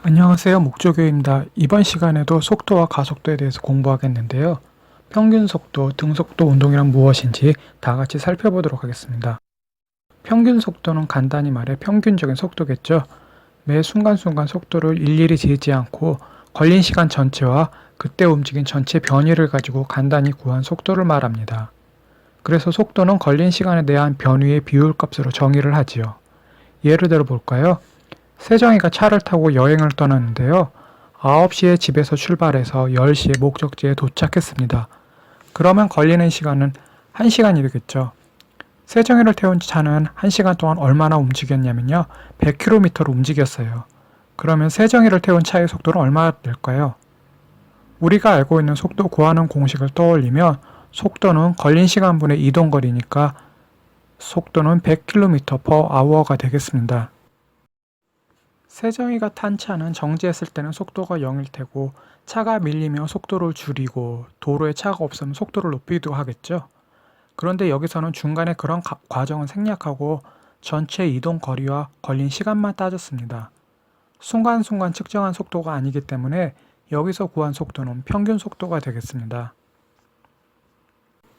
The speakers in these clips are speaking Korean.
안녕하세요. 목조교입니다. 이번 시간에도 속도와 가속도에 대해서 공부하겠는데요. 평균 속도, 등속도 운동이란 무엇인지 다 같이 살펴보도록 하겠습니다. 평균 속도는 간단히 말해 평균적인 속도겠죠. 매 순간순간 속도를 일일이 재지 않고 걸린 시간 전체와 그때 움직인 전체 변위를 가지고 간단히 구한 속도를 말합니다. 그래서 속도는 걸린 시간에 대한 변위의 비율값으로 정의를 하지요. 예를 들어 볼까요? 세정이가 차를 타고 여행을 떠났는데요. 9시에 집에서 출발해서 10시에 목적지에 도착했습니다. 그러면 걸리는 시간은 1시간이 되겠죠. 세정이를 태운 차는 1시간 동안 얼마나 움직였냐면요. 100km로 움직였어요. 그러면 세정이를 태운 차의 속도는 얼마나 될까요? 우리가 알고 있는 속도 구하는 공식을 떠올리면 속도는 걸린 시간분의 이동거리니까 속도는 100km/h가 되겠습니다. 세정이가 탄 차는 정지했을 때는 속도가 0일 테고 차가 밀리며 속도를 줄이고 도로에 차가 없으면 속도를 높이기도 하겠죠. 그런데 여기서는 중간에 그런 과정은 생략하고 전체 이동 거리와 걸린 시간만 따졌습니다. 순간순간 측정한 속도가 아니기 때문에 여기서 구한 속도는 평균 속도가 되겠습니다.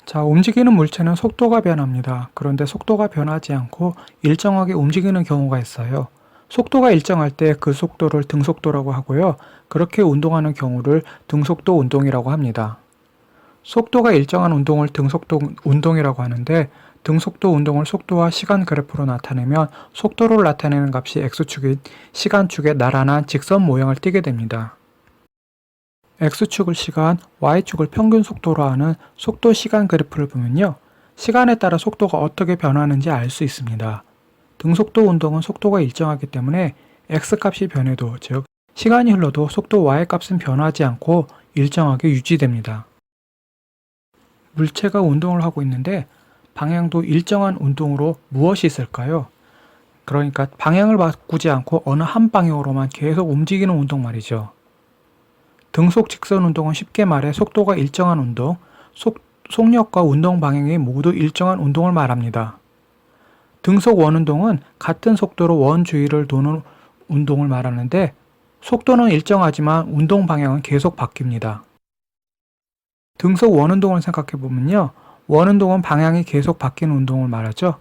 자, 움직이는 물체는 속도가 변합니다. 그런데 속도가 변하지 않고 일정하게 움직이는 경우가 있어요. 속도가 일정할 때 그 속도를 등속도라고 하고요. 그렇게 운동하는 경우를 등속도 운동이라고 합니다. 속도가 일정한 운동을 등속도 운동이라고 하는데 등속도 운동을 속도와 시간 그래프로 나타내면 속도를 나타내는 값이 x축인 시간축에 나란한 직선 모양을 띠게 됩니다. x축을 시간, y축을 평균 속도로 하는 속도 시간 그래프를 보면요. 시간에 따라 속도가 어떻게 변하는지 알 수 있습니다. 등속도 운동은 속도가 일정하기 때문에 x값이 변해도, 즉 시간이 흘러도 속도 y값은 변하지 않고 일정하게 유지됩니다. 물체가 운동을 하고 있는데 방향도 일정한 운동으로 무엇이 있을까요? 그러니까 방향을 바꾸지 않고 어느 한 방향으로만 계속 움직이는 운동 말이죠. 등속 직선 운동은 쉽게 말해 속도가 일정한 운동, 속력과 운동 방향이 모두 일정한 운동을 말합니다. 등속 원운동은 같은 속도로 원 주위를 도는 운동을 말하는데 속도는 일정하지만 운동 방향은 계속 바뀝니다. 등속 원운동을 생각해보면요. 원운동은 방향이 계속 바뀌는 운동을 말하죠.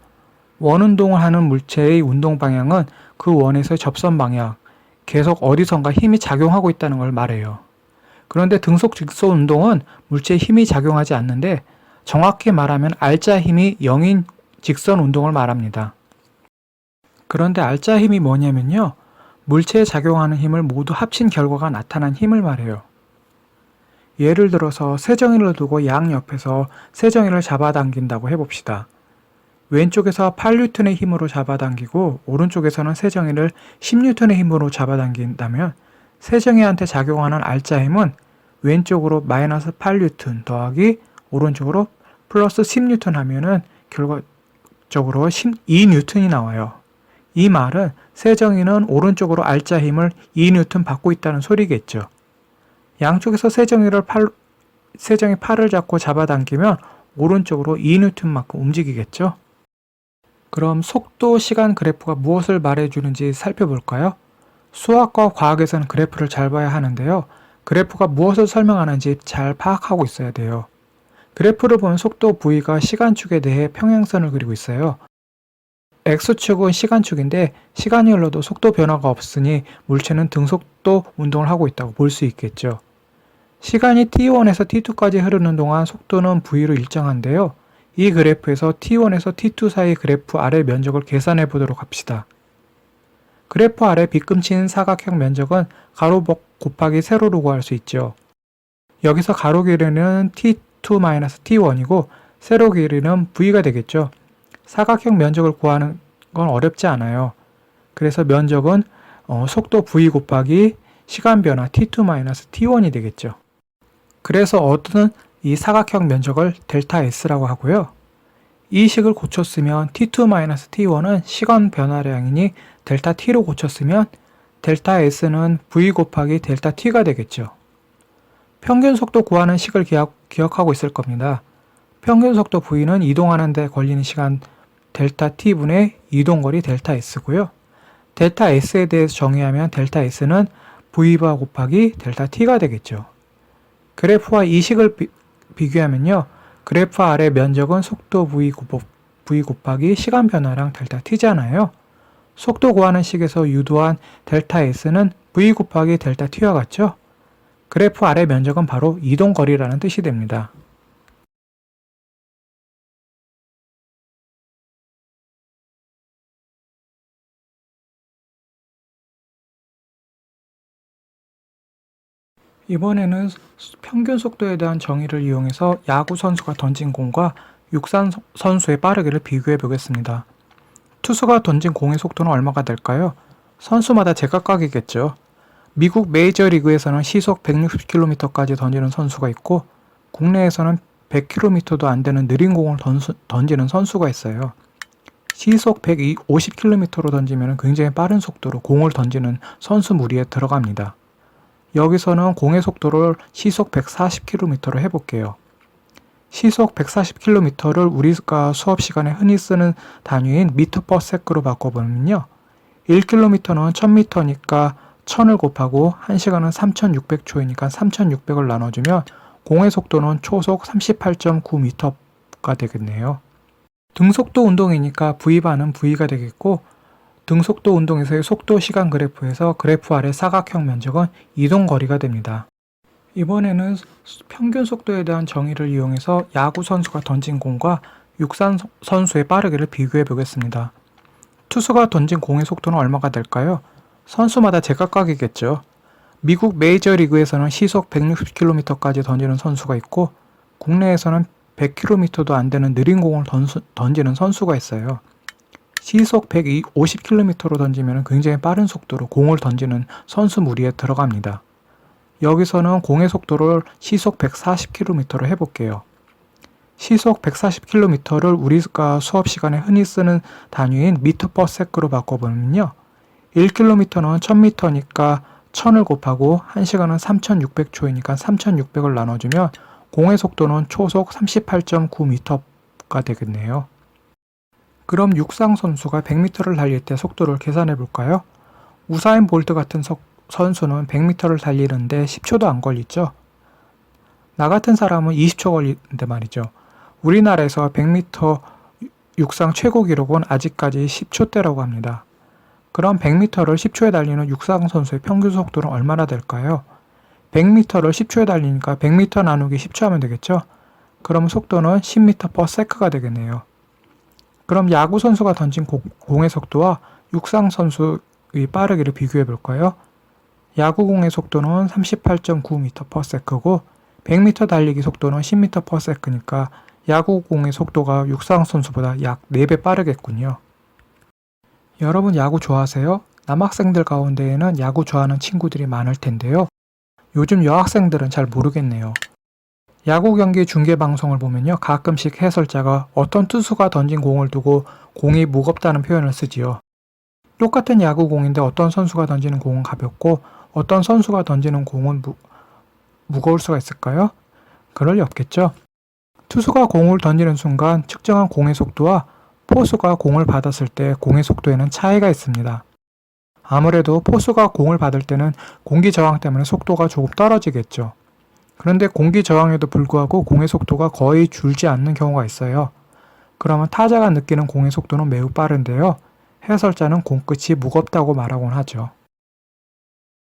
원운동을 하는 물체의 운동 방향은 그 원에서의 접선 방향, 계속 어디선가 힘이 작용하고 있다는 걸 말해요. 그런데 등속 직선 운동은 물체에 힘이 작용하지 않는데 정확히 말하면 알자 힘이 0인 직선 운동을 말합니다. 그런데 알자 힘이 뭐냐면요. 물체에 작용하는 힘을 모두 합친 결과가 나타난 힘을 말해요. 예를 들어서 세정이를 두고 양옆에서 세정이를 잡아당긴다고 해봅시다. 왼쪽에서 8N의 힘으로 잡아당기고 오른쪽에서는 세정이를 10N의 힘으로 잡아당긴다면 세정이한테 작용하는 알자 힘은 왼쪽으로 마이너스 8N 더하기 오른쪽으로 플러스 10N 하면은 결과적으로 2N이 나와요. 이 말은 세정이는 오른쪽으로 알자 힘을 2N 받고 있다는 소리겠죠. 양쪽에서 세정이 팔을 잡고 잡아당기면 오른쪽으로 2N만큼 움직이겠죠. 그럼 속도 시간 그래프가 무엇을 말해주는지 살펴볼까요? 수학과 과학에서는 그래프를 잘 봐야 하는데요. 그래프가 무엇을 설명하는지 잘 파악하고 있어야 돼요. 그래프를 보면 속도 V가 시간축에 대해 평행선을 그리고 있어요. X축은 시간축인데 시간이 흘러도 속도 변화가 없으니 물체는 등속도 운동을 하고 있다고 볼 수 있겠죠. 시간이 t1에서 t2까지 흐르는 동안 속도는 V로 일정한데요. 이 그래프에서 t1에서 t2 사이 그래프 아래 면적을 계산해 보도록 합시다. 그래프 아래 빗금치는 사각형 면적은 가로 곱하기 세로로 구할 수 있죠. 여기서 가로 길이는 t2-t1이고 세로 길이는 V가 되겠죠. 사각형 면적을 구하는 건 어렵지 않아요. 그래서 면적은 속도 V 곱하기 시간 변화 t2-t1이 되겠죠. 그래서 얻은 이 사각형 면적을 델타 S라고 하고요. 이 식을 고쳤으면 t2-t1은 시간 변화량이니 델타 T로 고쳤으면 델타 S는 V 곱하기 델타 T가 되겠죠. 평균 속도 구하는 식을 기억하고 있을 겁니다. 평균 속도 V는 이동하는 데 걸리는 시간 델타 T분의 이동거리 델타 S고요. 델타 S에 대해서 정의하면 델타 S는 V바 곱하기 델타 T가 되겠죠. 그래프와 이 식을 비교하면요. 그래프 아래 면적은 속도 V 곱하기 시간 변화량 델타 T잖아요. 속도 구하는 식에서 유도한 델타 S는 V 곱하기 델타 T와 같죠? 그래프 아래 면적은 바로 이동거리라는 뜻이 됩니다. 이번에는 평균 속도에 대한 정의를 이용해서 야구 선수가 던진 공과 육상 선수의 빠르기를 비교해 보겠습니다. 투수가 던진 공의 속도는 얼마가 될까요? 선수마다 제각각이겠죠. 미국 메이저리그에서는 시속 160km까지 던지는 선수가 있고 국내에서는 100km도 안 되는 느린 공을 던지는 선수가 있어요. 시속 150km로 던지면 굉장히 빠른 속도로 공을 던지는 선수 무리에 들어갑니다. 여기서는 공의 속도를 시속 140km로 해볼게요. 시속 140km를 우리가 수업 시간에 흔히 쓰는 단위인 m/s로 바꿔보면요. 1km는 1000m니까 1000을 곱하고 1시간은 3600초이니까 3600을 나눠주면 공의 속도는 초속 38.9m가 되겠네요. 등속도 운동이니까 V반은 V가 되겠고 등속도 운동에서의 속도 시간 그래프에서 그래프 아래 사각형 면적은 이동거리가 됩니다. 이번에는 평균 속도에 대한 정의를 이용해서 야구 선수가 던진 공과 육상 선수의 빠르기를 비교해 보겠습니다. 투수가 던진 공의 속도는 얼마가 될까요? 선수마다 제각각이겠죠. 미국 메이저리그에서는 시속 160km까지 던지는 선수가 있고 국내에서는 100km도 안 되는 느린 공을 던지는 선수가 있어요. 시속 150km로 던지면 굉장히 빠른 속도로 공을 던지는 선수 무리에 들어갑니다. 여기서는 공의 속도를 시속 140km로 해볼게요. 시속 140km를 우리가 수업 시간에 흔히 쓰는 단위인 m/s로 바꿔보면요. 1km는 1000m니까 1000을 곱하고 1시간은 3600초이니까 3600을 나눠주면 공의 속도는 초속 38.9m가 되겠네요. 그럼 육상 선수가 100m를 달릴 때 속도를 계산해 볼까요? 우사인 볼트 같은 선수는 100m를 달리는데 10초도 안 걸리죠? 나 같은 사람은 20초 걸리는데 말이죠. 우리나라에서 100m 육상 최고 기록은 아직까지 10초대라고 합니다. 그럼 100m를 10초에 달리는 육상 선수의 평균 속도는 얼마나 될까요? 100m를 10초에 달리니까 100m 나누기 10초 하면 되겠죠? 그럼 속도는 10m/s가 되겠네요. 그럼 야구 선수가 던진 공의 속도와 육상 선수의 빠르기를 비교해 볼까요? 야구공의 속도는 38.9m/s고 100m 달리기 속도는 10m/s니까 야구공의 속도가 육상 선수보다 약 4배 빠르겠군요. 여러분 야구 좋아하세요? 남학생들 가운데에는 야구 좋아하는 친구들이 많을 텐데요. 요즘 여학생들은 잘 모르겠네요. 야구 경기 중계 방송을 보면요. 가끔씩 해설자가 어떤 투수가 던진 공을 두고 공이 무겁다는 표현을 쓰지요. 똑같은 야구공인데 어떤 선수가 던지는 공은 가볍고 어떤 선수가 던지는 공은 무거울 수가 있을까요? 그럴 리 없겠죠. 투수가 공을 던지는 순간 측정한 공의 속도와 포수가 공을 받았을 때 공의 속도에는 차이가 있습니다. 아무래도 포수가 공을 받을 때는 공기 저항 때문에 속도가 조금 떨어지겠죠. 그런데 공기 저항에도 불구하고 공의 속도가 거의 줄지 않는 경우가 있어요. 그러면 타자가 느끼는 공의 속도는 매우 빠른데요. 해설자는 공끝이 무겁다고 말하곤 하죠.